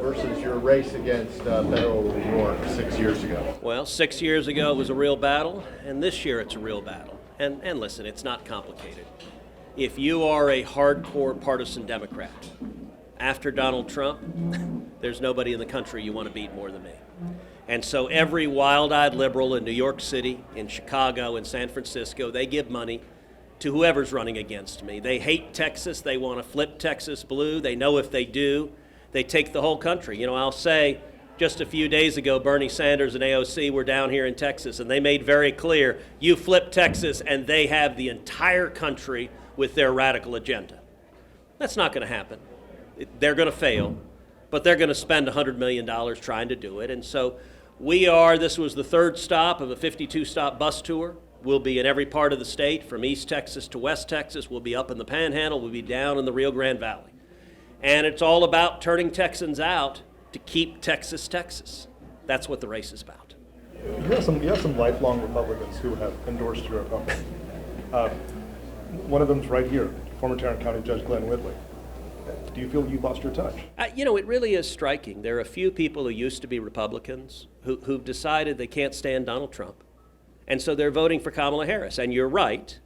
versus your race against Beto O'Rourke 6 years ago? Well, 6 years ago it was a real battle, and this year it's a real battle. And listen, it's not complicated. If you are a hardcore partisan Democrat, after Donald Trump, there's nobody in the country you want to beat more than me. And so every wild-eyed liberal in New York City, in Chicago, in San Francisco, they give money to whoever's running against me. They hate Texas. They want to flip Texas blue. They know if they do, they take the whole country. You know, I'll say just a few days ago, Bernie Sanders and AOC were down here in Texas, and they made very clear, you flip Texas, and they have the entire country with their radical agenda. That's not going to happen. They're going to fail, but they're going to spend $100 million trying to do it. And so this was the third stop of a 52-stop bus tour. We'll be in every part of the state, from East Texas to West Texas. We'll be up in the Panhandle. We'll be down in the Rio Grande Valley. And it's all about turning Texans out to keep Texas, Texas. That's what the race is about. You have some lifelong Republicans who have endorsed your opponent. One of them's right here, former Tarrant County Judge Glenn Whitley. Do you feel you've lost your touch? It really is striking. There are a few people who used to be Republicans who've decided they can't stand Donald Trump. And so they're voting for Kamala Harris. And you're right.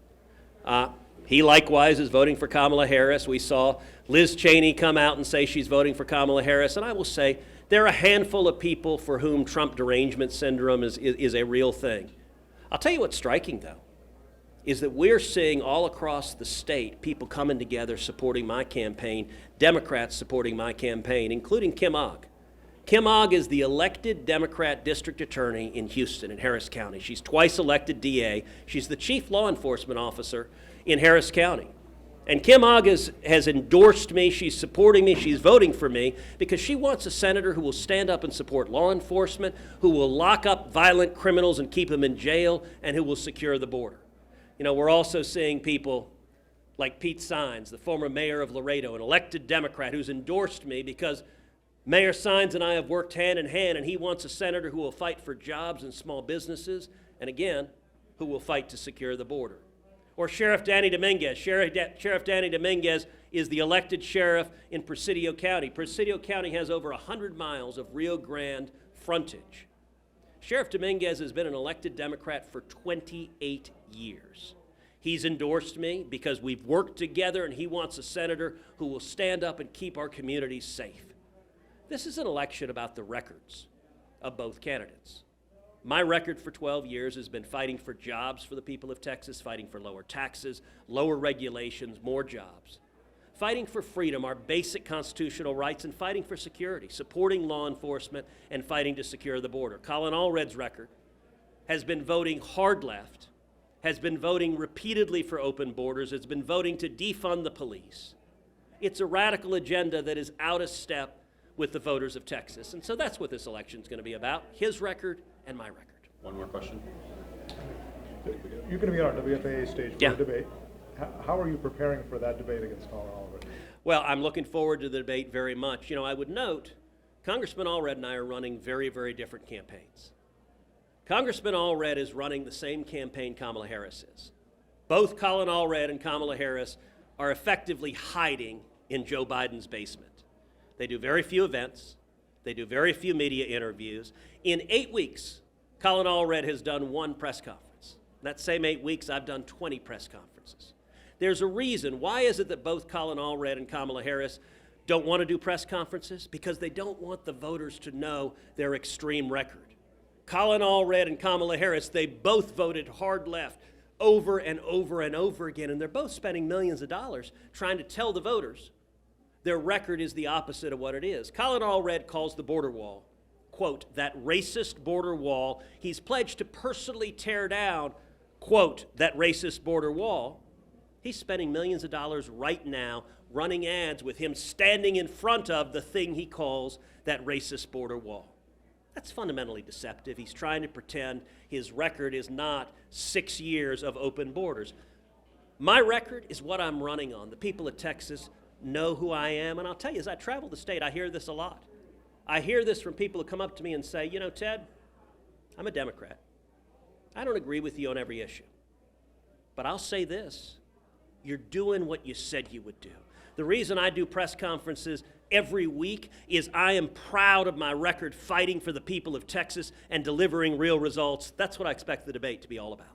He likewise is voting for Kamala Harris. We saw Liz Cheney come out and say she's voting for Kamala Harris. And I will say there are a handful of people for whom Trump derangement syndrome is a real thing. I'll tell you what's striking, though, is that we're seeing all across the state people coming together supporting my campaign, Democrats supporting my campaign, including Kim Ogg. Kim Ogg is the elected Democrat district attorney in Houston, in Harris County. She's twice elected DA. She's the chief law enforcement officer in Harris County. And Kim Ogg has endorsed me. She's supporting me. She's voting for me because she wants a senator who will stand up and support law enforcement, who will lock up violent criminals and keep them in jail, and who will secure the border. You know, we're also seeing people like Pete Sines, the former mayor of Laredo, an elected Democrat who's endorsed me because Mayor Sines and I have worked hand in hand, and he wants a senator who will fight for jobs and small businesses, and again, who will fight to secure the border. Or Sheriff Danny Dominguez. Sheriff Danny Dominguez is the elected sheriff in Presidio County. Presidio County has over 100 miles of Rio Grande frontage. Sheriff Dominguez has been an elected Democrat for 28 years. He's endorsed me because we've worked together, and he wants a senator who will stand up and keep our communities safe. This is an election about the records of both candidates. My record for 12 years has been fighting for jobs for the people of Texas, fighting for lower taxes, lower regulations, more jobs, fighting for freedom, our basic constitutional rights, and fighting for security, supporting law enforcement, and fighting to secure the border. Colin Allred's record has been voting hard left, has been voting repeatedly for open borders, has been voting to defund the police. It's a radical agenda that is out of step with the voters of Texas. And so that's what this election is going to be about, his record and my record. One more question. You're going to be on our WFAA stage for a debate. How are you preparing for that debate against Colin Allred? Well, I'm looking forward to the debate very much. You know, I would note, Congressman Allred and I are running very, very different campaigns. Congressman Allred is running the same campaign Kamala Harris is. Both Colin Allred and Kamala Harris are effectively hiding in Joe Biden's basement. They do very few events. They do very few media interviews. In 8 weeks, Colin Allred has done one press conference. In that same 8 weeks, I've done 20 press conferences. There's a reason. Why is it that both Colin Allred and Kamala Harris don't want to do press conferences? Because they don't want the voters to know their extreme record. Colin Allred and Kamala Harris, they both voted hard left over and over and over again, and they're both spending millions of dollars trying to tell the voters their record is the opposite of what it is. Colin Allred calls the border wall, quote, that racist border wall. He's pledged to personally tear down, quote, that racist border wall. He's spending millions of dollars right now running ads with him standing in front of the thing he calls that racist border wall. That's fundamentally deceptive. He's trying to pretend his record is not 6 years of open borders. My record is what I'm running on. The people of Texas know who I am, and I'll tell you, as I travel the state, I hear this a lot. I hear this from people who come up to me and say, you know, Ted, I'm a Democrat. I don't agree with you on every issue. But I'll say this, you're doing what you said you would do. The reason I do press conferences every week is I am proud of my record fighting for the people of Texas and delivering real results. That's what I expect the debate to be all about.